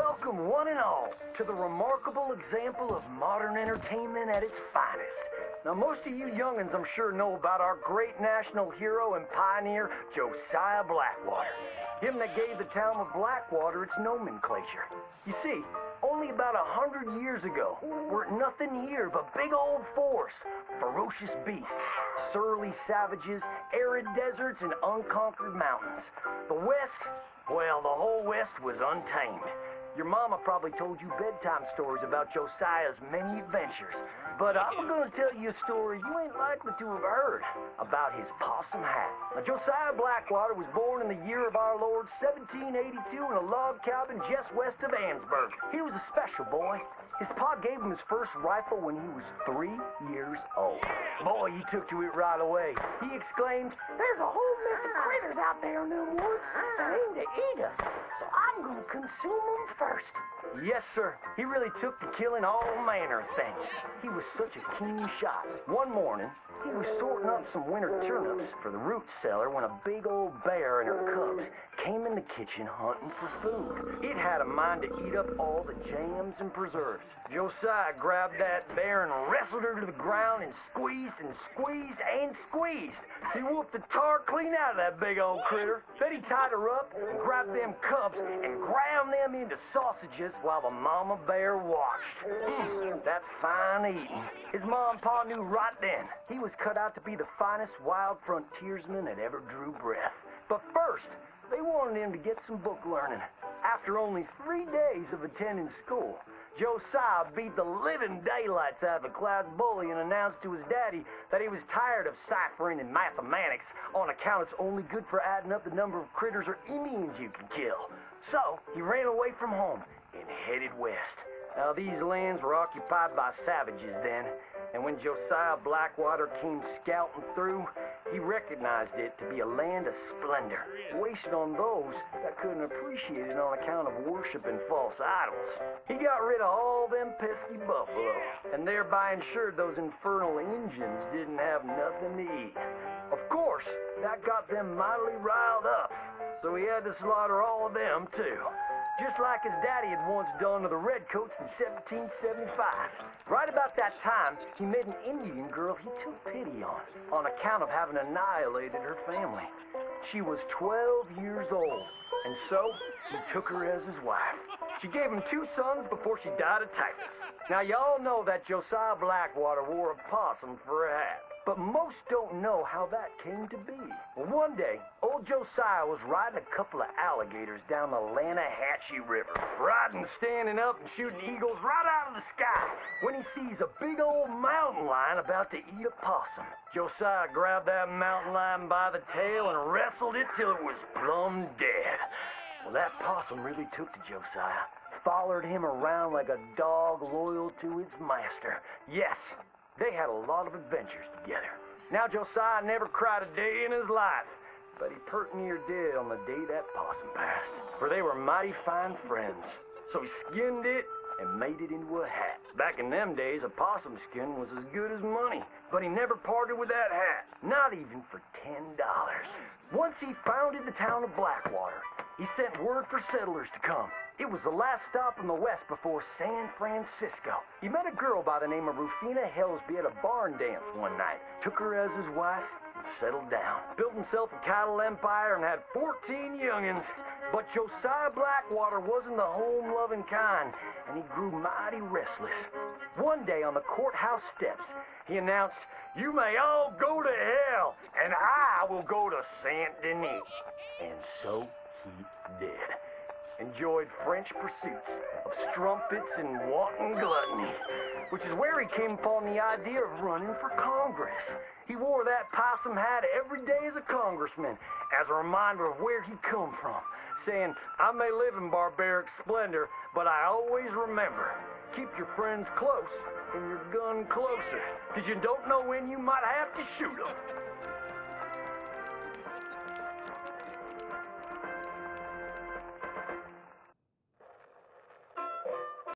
Welcome, one and all, to the remarkable example of modern entertainment at its finest. Now, most of you young'uns, I'm sure, know about our great national hero and pioneer, Josiah Blackwater. Him that gave the town of Blackwater its nomenclature. You see, only about 100 years ago, weren't nothing here but big old forest, ferocious beasts, surly savages, arid deserts, and unconquered mountains. The West, well, the whole West was untamed. Your mama probably told you bedtime stories about Josiah's many adventures. But I'm gonna tell you a story you ain't likely to have heard about his possum hat. Now, Josiah Blackwater was born in the year of our Lord 1782 in a log cabin just west of Ansburg. He was a special boy. His pa gave him his first rifle when he was 3 years old. Boy, he took to it right away. He exclaimed, "There's a whole mess of critters out there in them woods that aim to eat us, so I'm gonna consume them first." Yes, sir. He really took to killing all manner of things. He was such a keen shot. One morning, he was sorting up some winter turnips for the root cellar when a big old bear and her cubs came in the kitchen hunting for food. It had a mind to eat up all the jams and preserves. Josiah grabbed that bear and wrestled her to the ground and squeezed and squeezed and squeezed. He whooped the tar clean out of that big old critter. Then he tied her up and grabbed them cubs and ground them into sausages while the mama bear watched. That's fine eating. His mom and pa knew right then he was cut out to be the finest wild frontiersman that ever drew breath. But first, they wanted him to get some book learning. After only 3 days of attending school, Josiah beat the living daylights out of the class bully and announced to his daddy that he was tired of ciphering and mathematics on account it's only good for adding up the number of critters or Indians you can kill. So he ran away from home and headed west. Now, these lands were occupied by savages then, and when Josiah Blackwater came scouting through, he recognized it to be a land of splendor, wasted on those that couldn't appreciate it on account of worshiping false idols. He got rid of all them pesky buffalo, and thereby ensured those infernal Injuns didn't have nothing to eat. Of course, that got them mightily riled up, so he had to slaughter all of them too. Just like his daddy had once done to the Redcoats in 1775. Right about that time, he met an Indian girl he took pity on account of having annihilated her family. She was 12 years old, and so he took her as his wife. She gave him 2 sons before she died of typhus. Now, y'all know that Josiah Blackwater wore a possum for a hat. But most don't know how that came to be. Well, one day, old Josiah was riding a couple of alligators down the Lanahatchee River. Riding, standing up, and shooting eagles right out of the sky when he sees a big old mountain lion about to eat a possum. Josiah grabbed that mountain lion by the tail and wrestled it till it was plumb dead. Well, that possum really took to Josiah. Followed him around like a dog loyal to its master. Yes, they had a lot of adventures together. Now, Josiah never cried a day in his life, but he pert near did on the day that possum passed, for they were mighty fine friends. So he skinned it and made it into a hat. Back in them days, a possum skin was as good as money, but he never parted with that hat, not even for $10. Once he founded the town of Blackwater, he sent word for settlers to come. It was the last stop in the west before San Francisco. He met a girl by the name of Rufina Helsby at a barn dance one night, took her as his wife, and settled down. Built himself a cattle empire and had 14 young'uns. But Josiah Blackwater wasn't the home-loving kind, and he grew mighty restless. One day on the courthouse steps, he announced, "You may all go to hell, and I will go to Saint Denis." And so he did. Enjoyed French pursuits of strumpets and wanton gluttony, which is where he came upon the idea of running for Congress. He wore that possum hat every day as a congressman, as a reminder of where he come from, saying, "I may live in barbaric splendor, but I always remember, keep your friends close and your gun closer, because you don't know when you might have to shoot them."